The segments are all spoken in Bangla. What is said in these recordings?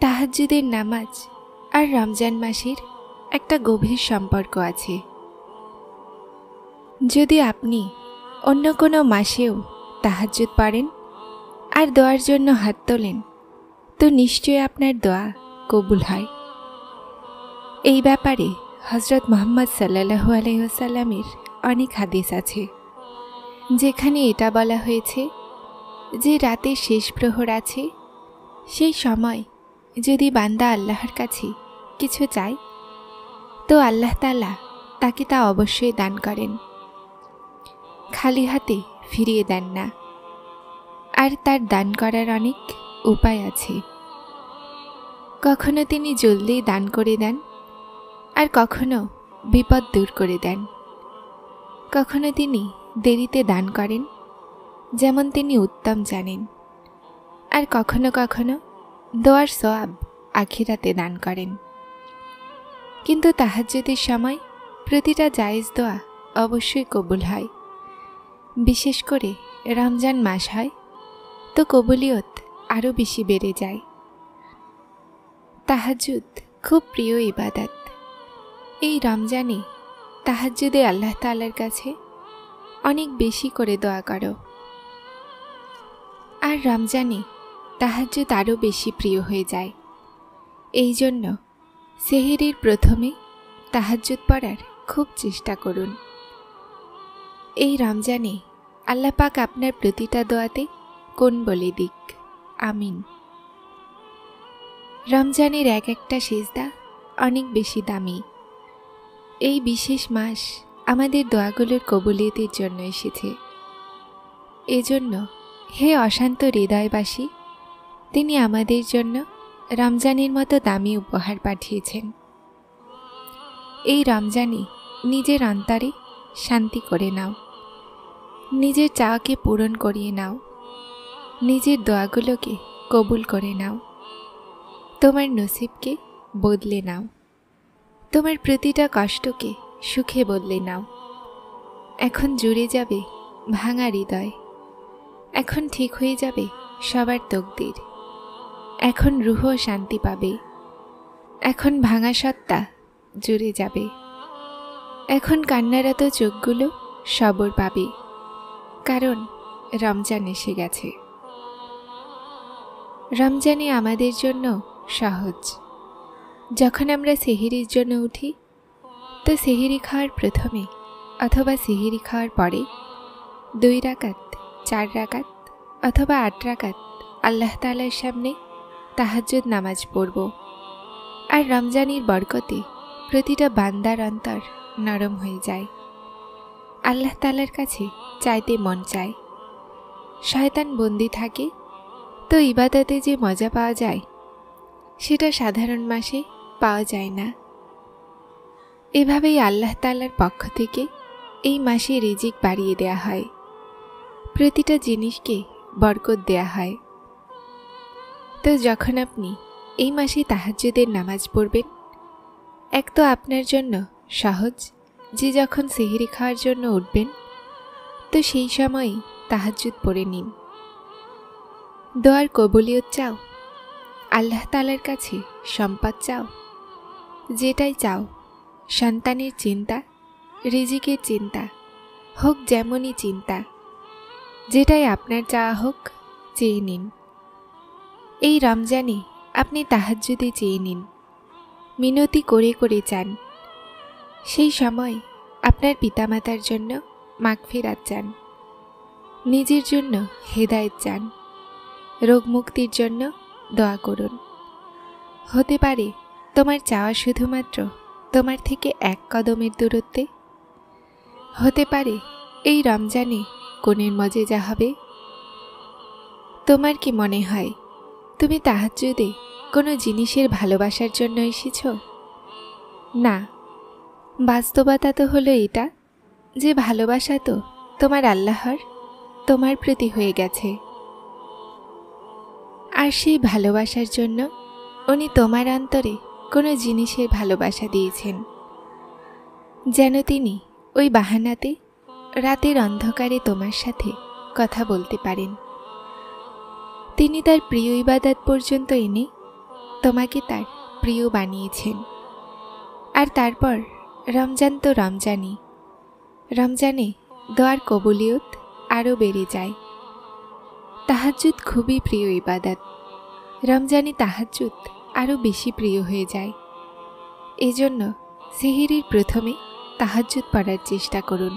তাহাজ্জুদের নামাজ আর রমজান মাসের একটা গভীর সম্পর্ক আছে। যদি আপনি অন্য কোনো মাসেও তাহাজ্জুদ পড়েন আর দোয়ার জন্য হাত তোলেন, তো নিশ্চয়ই আপনার দোয়া কবুল হয়। এই ব্যাপারে হযরত মুহাম্মদ সাল্লাল্লাহু আলাইহি ওয়াসাল্লামের অনেক হাদিস আছে, যেখানে এটা বলা হয়েছে যে রাতের শেষ প্রহর আছে, সেই সময় যদি বান্দা আল্লাহর কাছে কিছু চায়, তো আল্লাহ তাআলা তাকে তা অবশ্যই দান করেন, খালি হাতে ফিরিয়ে দেন না। আর তার দান করার অনেক উপায় আছে। কখনো তিনি জলদি দান করে দেন, আর কখনো বিপদ দূর করে দেন। কখনো তিনি দেরিতে দান করেন, যেমন তিনি উত্তম জানেন। আর কখনো কখনো দোয়ার সওয়াব আখিরাতে দান করেন। কিন্তু তাহাজ্জুদের সময় প্রতিটা জায়েজ দোয়া অবশ্যই কবুল হয়। বিশেষ করে রমজান মাস হয়, তো কবুলিয়ত আরও বেশি বেড়ে যায়। তাহাজ্জুদ খুব প্রিয় ইবাদত। এই রমজানে তাহাজ্জুদে আল্লাহ তাআলার কাছে অনেক বেশি করে দোয়া করো। আর রমজানে তাহাজ্জুদ আরও বেশি প্রিয় হয়ে যায়। এই জন্য সেহরির প্রথমে তাহাজ্জুদ পড়ার খুব চেষ্টা করুন। এই রমজানে আল্লাহ পাক আপনার প্রতিটা দোয়াতে কোন বলে দিক, আমিন। রমজানের এক একটা সিজদা অনেক বেশি দামি। এই বিশেষ মাস আমাদের দোয়াগুলোর কবুলিয়তের জন্য এসেছে। এজন্য হে অশান্ত হৃদয়বাসী, তিনি আমাদের জন্য রমজানের মতো দামি উপহার পাঠিয়েছেন। এই রমজানে নিজের অন্তরে শান্তি করে নাও, নিজের চাওয়াকে পূরণ করিয়ে নাও, নিজের দোয়াগুলোকে কবুল করে নাও, তোমার নসিবকে বদলে নাও, তোমার প্রতিটা কষ্টকে সুখে বদলে নাও। এখন জুড়ে যাবে ভাঙা হৃদয়, এখন ঠিক হয়ে যাবে সবার তকদির, এখন রুহ শান্তি পাবে, এখন ভাঙা সত্তা জুড়ে যাবে, এখন কান্নারত চোখগুলো সবর পাবে, কারণ রমজান এসে গেছে। রমজানে আমাদের জন্য সহজ। যখন আমরা সেহরির জন্য উঠি, তো সেহরি খাওয়ার প্রথমে অথবা সেহরি খাওয়ার পরে 2 রাকাত, 4 রাকাত অথবা 8 রাকাত আল্লাহ তাআলার সামনে তাহাজ্জুদ নামাজ পড়ব। আর রমজানের বরকতে প্রতিটা বান্দার অন্তর নরম হয়ে যায়। আল্লাহ তাআলার কাছে চাইতে মন চায়। শয়তান বন্দি থাকে, তো ইবাদতে যে মজা পাওয়া যায়, সেটা সাধারণ মাসে পাওয়া যায় না। এভাবেই আল্লাহ তাআলার পক্ষ থেকে এই মাসে রিজিক বাড়িয়ে দেয়া হয়, প্রতিটা জিনিসকে বরকত দেয়া হয়। তো যখন আপনি এই মাসে তাহাজ্জুদের নামাজ পড়বেন, এক তো আপনার জন্য সহজ যে যখন সেহরি খাওয়ার জন্য উঠবেন, তো সেই সময়ই তাহাজ্জুদ পড়ে নিন। দোয়ার কবুলিয়ত চাও, আল্লাহ তাআলার কাছে সম্পদ চাও, যেটাই চাও, সন্তানের চিন্তা, রিজিকের চিন্তা, হোক যেমনই চিন্তা, যেটাই আপনার চাওয়া হোক, চেয়ে নিন। এই রমজানে আপনি তাহাজ্জুদে চেয়ে নিন, মিনতি করে করে চান। সেই সময় আপনার পিতামাতার জন্য মাগফিরাত চান, নিজের জন্য হেদায়েত চান, রোগ মুক্তির জন্য দোয়া করুন। হতে পারে তোমার চাওয়া শুধুমাত্র তোমার থেকে 1 কদমের দূরত্বে। হতে পারে এই রমজানে কোনের মজেজা হবে। তোমার কি মনে হয় তুমি তাহাজ্জুদে কোনো জিনিসের ভালোবাসার জন্য এসেছ? না, বাস্তবতা তো হলো এটা যে ভালোবাসা তো তোমার আল্লাহর তোমার প্রতি হয়ে গেছে। আর সেই ভালোবাসার জন্য উনি তোমার অন্তরে কোনো জিনিসের ভালোবাসা দিয়েছেন, যেন তিনি ওই বাহানাতে রাতের অন্ধকারে তোমার সাথে কথা বলতে পারেন। তিনি তার প্রিয় ইবাদত পর্যন্ত এনে তোমাকে তার প্রিয় বানিয়েছেন। আর তারপর রমজান তো রমজানই। রমজানে দোয়ার কবুলিয়ত আরও বেড়ে যায়। তাহাজ্জুদ খুবই প্রিয় ইবাদত। রমজানে তাহাজ্জুদ আরও বেশি প্রিয় হয়ে যায়। এজন্য সেহরির প্রথমে তাহাজ্জুদ পড়ার চেষ্টা করুন।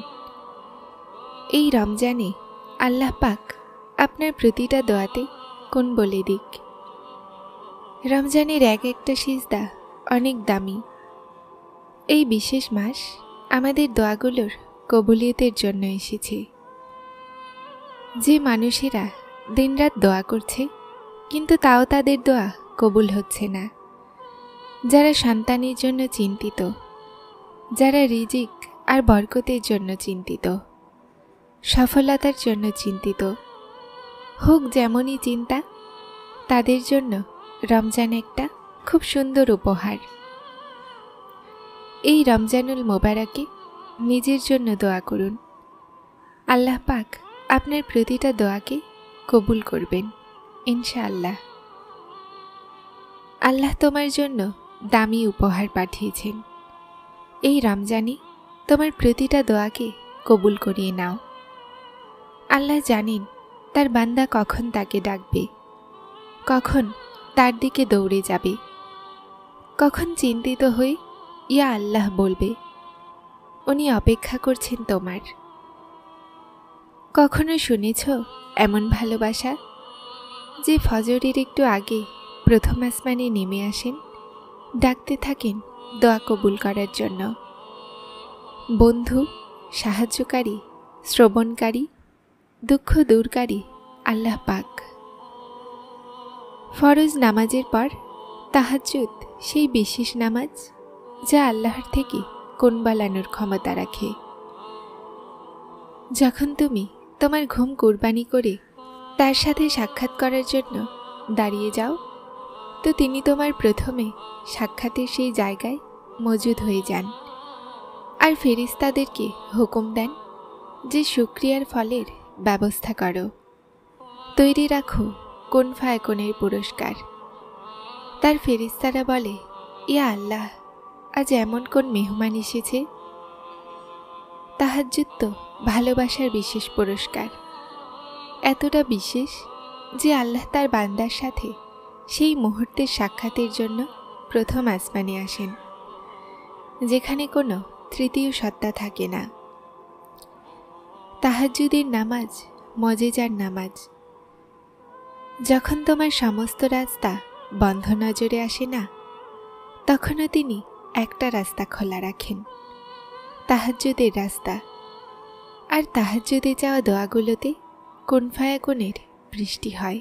এই রমজানে আল্লাহ পাক আপনার প্রতিটা দোয়াতে কোন বলে দিক। রমজানের এক একটা সিজদা অনেক দামি। এই বিশেষ মাস আমাদের দোয়াগুলোর কবুলিয়তের জন্য এসেছে। যে মানুষেরা দিনরাত দোয়া করছে কিন্তু তাও তাদের দোয়া কবুল হচ্ছে না, যারা সন্তানের জন্য চিন্তিত, যারা রিজিক আর বরকতের জন্য চিন্তিত, সফলতার জন্য চিন্তিত, হোক যেমনই চিন্তা, তাদের জন্য রমজান একটা খুব সুন্দর উপহার। এই রমজানুল মোবারকে নিজের জন্য দোয়া করুন। আল্লাহ পাক আপনার প্রতিটা দোয়াকে কবুল করবেন ইনশাআল্লাহ। আল্লাহ তোমার জন্য দামি উপহার পাঠিয়েছেন। এই রমজানে তোমার প্রতিটা দোয়াকে কবুল করিয়ে নাও। আল্লাহ জানেন তার বান্দা কখন তাকে ডাকবে, কখন তার দিকে দৌড়ে যাবে, কখন চিন্তিত হয়ে ইয়া আল্লাহ বলবে। উনি অপেক্ষা করছেন তোমার। কখনো শুনেছ এমন ভালোবাসা যে ফজরের একটু আগে প্রথম আসমানে নেমে আসেন, ডাকতে থাকেন দোয়া কবুল করার জন্য। বন্ধু, সাহায্যকারী, শ্রবণকারী, দুঃখ দূরকারী আল্লাহ পাক। ফরজ নামাজের পর তাহাজ্জুদ সেই বিশেষ নামাজ যা আল্লাহর থেকে কোন বালানোর ক্ষমতা রাখে। যখন তুমি তোমার ঘুম কুরবানি করে তার সাথে সাক্ষাৎ করার জন্য দাঁড়িয়ে যাও, তো তিনি তোমার প্রথমে সাক্ষাতের সেই জায়গায় মজুদ হয়ে যান আর ফেরেশতাদেরকে হুকুম দেন যে শুকরিয়ার ফলের ব্যবস্থা করো, তৈরি রাখো কোন ফায়াকুনের পুরস্কার। তার ফেরেশতারা বলে, ইয়া আল্লাহ, আজ এমন কোন মেহমান এসেছে। তাহাজ্জুদ তো ভালোবাসার বিশেষ পুরস্কার, এতটা বিশেষ যে আল্লাহ তার বান্দার সাথে সেই মুহূর্তের সাক্ষাতের জন্য প্রথম আসমানে আসেন, যেখানে কোনো তৃতীয় সত্তা থাকে না। তাহাজ্জুদের নামাজ মজেজার নামাজ। যখন তোমার সমস্ত রাস্তা বন্ধ নজরে আসে না, তখনও তিনি একটা রাস্তা খোলা রাখেন, তাহাজ্জুদের রাস্তা। আর তাহাজ্জুদে যাওয়া দোয়াগুলোতে কোন ফায়াকুনের বৃষ্টি হয়।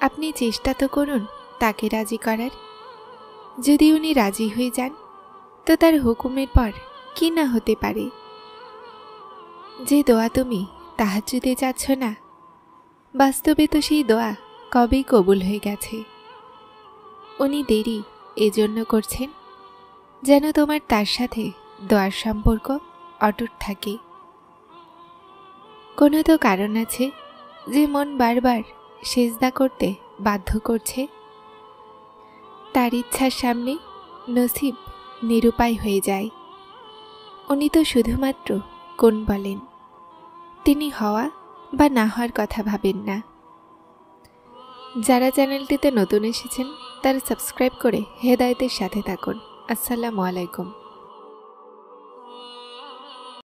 আপনি চেষ্টা তো করুন তাকে রাজি করার। যদি উনি রাজি হয়ে যান, তো তার হুকুমের পর কি না হতে পারে। যে দোয়া তুমি তাহাজ্জুদে যাচ্ছ না, বাস্তবে তো সেই দোয়া কবেই কবুল হয়ে গেছে। উনি দেরি এজন্য করছেন যেন তোমার তার সাথে দোয়ার সম্পর্ক অটুট থাকে। কোনো তো কারণ আছে যে মন বারবার সেজদা করতে বাধ্য করছে। তার ইচ্ছার সামনে নসিব নিরুপায় হয়ে যায়। উনি তো শুধুমাত্র কোন বলেন, তিনি হওয়া বা না হওয়ার কথা ভাবেন না। যারা চ্যানেলটিতে নতুন এসেছেন তারা সাবস্ক্রাইব করে হেদায়েতের সাথে থাকুন। আসসালামু আলাইকুম।